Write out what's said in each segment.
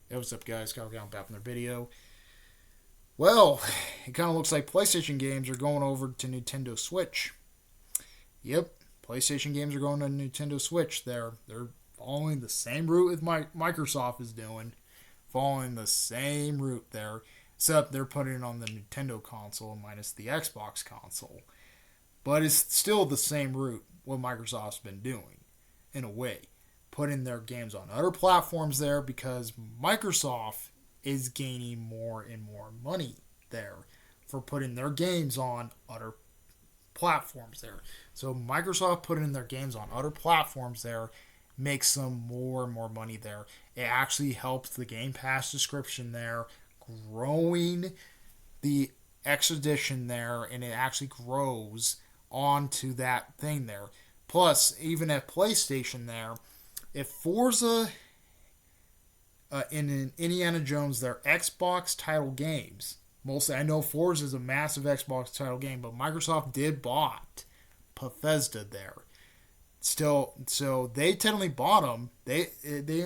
Hey, what's up, guys? Kyle Gallen back from their video. Well, it kind of looks like PlayStation games are going over to Nintendo Switch. Yep, PlayStation games are going to Nintendo Switch. They're following the same route as Microsoft is doing, following the same route there, except they're putting it on the Nintendo console minus the Xbox console. But it's still the same route what Microsoft's been doing, in a way. Putting their games on other platforms there because Microsoft is gaining more and more money there for putting their games on other platforms there. So Microsoft putting their games on other platforms there makes them more and more money there. It actually helps the Game Pass subscription there, growing the X edition there, and it actually grows onto that thing there. Plus, even at PlayStation there, if Forza and Indiana Jones, they're Xbox title games. Mostly, I know Forza is a massive Xbox title game, but Microsoft did bought Bethesda there. Still, so they technically bought them. They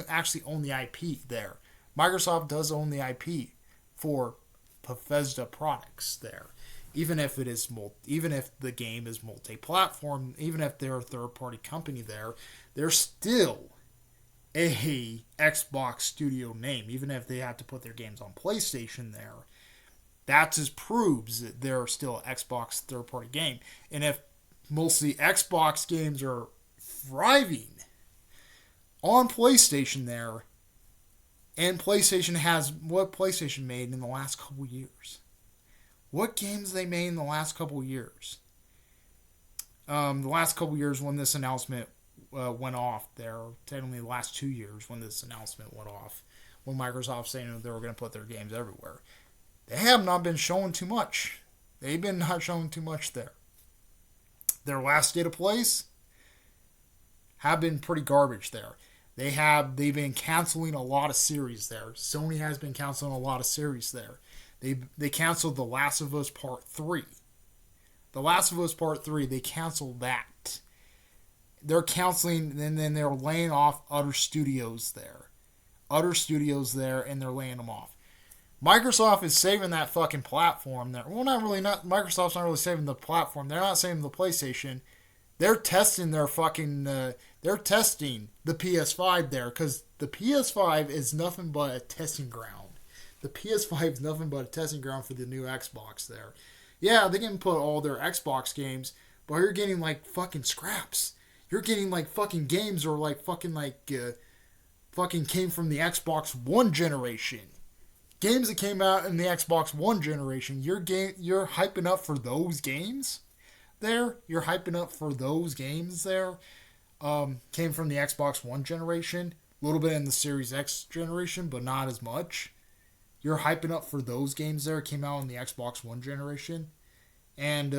actually own the IP there. Microsoft does own the IP for Bethesda products there. Even if even if the game is multi-platform, even if they're a third-party company there, they're still a Xbox studio name. Even if they have to put their games on PlayStation there, that just proves that they're still an Xbox third-party game. And if mostly Xbox games are thriving on PlayStation there, and PlayStation has what PlayStation made in the last couple years. What games they made in the last couple of years? The last couple of years when this announcement went off there, technically the last 2 years when this announcement went off, when Microsoft saying that they were going to put their games everywhere. They have not been showing too much. They've been not showing too much there. Their last state of plays have been pretty garbage there. They've been canceling a lot of series there. Sony has been canceling a lot of series there. They canceled The Last of Us Part 3. The Last of Us Part 3, they canceled that. They're canceling, and then they're laying off other studios there. And they're laying them off. Microsoft is saving that fucking platform there. Well, Microsoft's not really saving the platform. They're not saving the PlayStation. They're testing their fucking, they're testing the PS5 there, because the PS5 is nothing but a testing ground. The PS5 is nothing but a testing ground for the new Xbox there. Yeah, they can put all their Xbox games, but you're getting like fucking scraps. You're getting like fucking games or like fucking fucking came from the Xbox One generation. Games that came out in the Xbox One generation. You're hyping up for those games there. You're hyping up for those games there. Came from the Xbox One generation. A little bit in the Series X generation, but not as much. You're hyping up for those games there. Came out in the Xbox One generation, and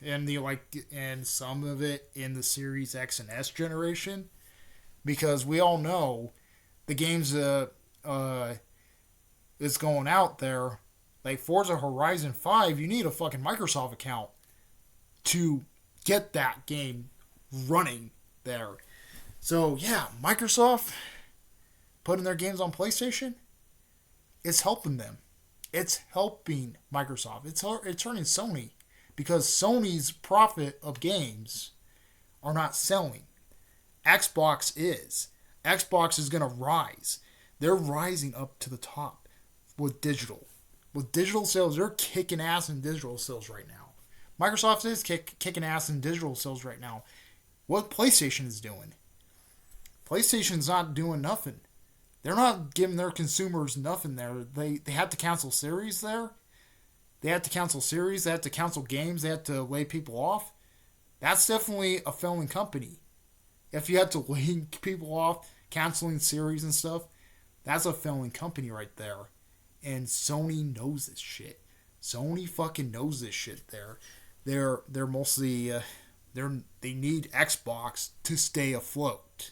and some of it in the Series X and S generation, because we all know the games that's going out there, like Forza Horizon 5. You need a fucking Microsoft account to get that game running there. So yeah, Microsoft putting their games on PlayStation. It's helping them. It's helping Microsoft. It's hurting Sony, because Sony's profit of games are not selling. Xbox is. Xbox is going to rise. They're rising up to the top with digital. With digital sales, they're kicking ass in digital sales right now. Microsoft is kicking ass in digital sales right now. What PlayStation is doing? PlayStation's not doing nothing. They're not giving their consumers nothing there. They had to cancel series there. They had to cancel series. They had to cancel games. They had to lay people off. That's definitely a failing company. If you had to lay people off, canceling series and stuff, that's a failing company right there. And Sony knows this shit. Sony fucking knows this shit there. They're mostly they need Xbox to stay afloat.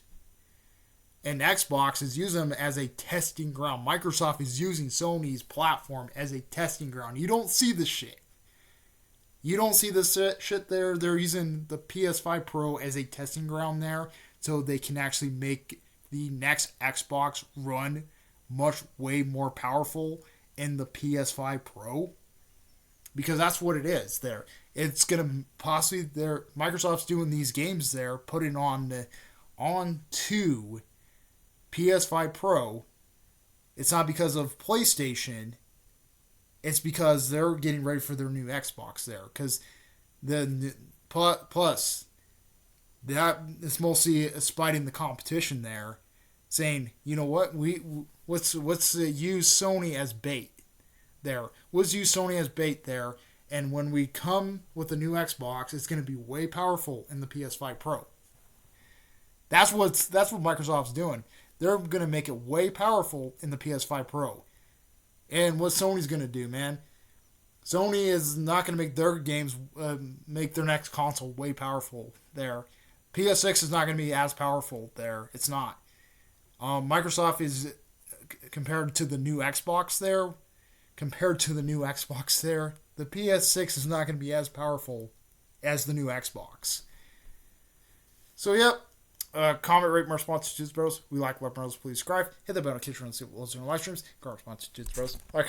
And Xbox is using them as a testing ground. Microsoft is using Sony's platform as a testing ground. You don't see this shit. You don't see this shit there. They're using the PS5 Pro as a testing ground there, so they can actually make the next Xbox run way more powerful in the PS5 Pro, because that's what it is there. It's going to possibly, Microsoft's doing these games there, putting on to PS5 Pro. It's not because of PlayStation. It's because they're getting ready for their new Xbox there. Because plus that is mostly spiting the competition there, saying, you know what, let's use Sony as bait there. Let's use Sony as bait there. And when we come with the new Xbox, it's going to be way powerful in the PS5 Pro. That's what Microsoft's doing. They're going to make it way powerful in the PS5 Pro. And what Sony's going to do, man? Sony is not going to make their games, make their next console way powerful there. PS6 is not going to be as powerful there. It's not. Microsoft is, compared to the new Xbox there, the PS6 is not going to be as powerful as the new Xbox. So, yep. Comment, rate, more response to Dudes Bros. We like Web Bros. Please subscribe. Hit the bell notification to see what we'll do in live streams. Comment, response to Dudes Bros. Like,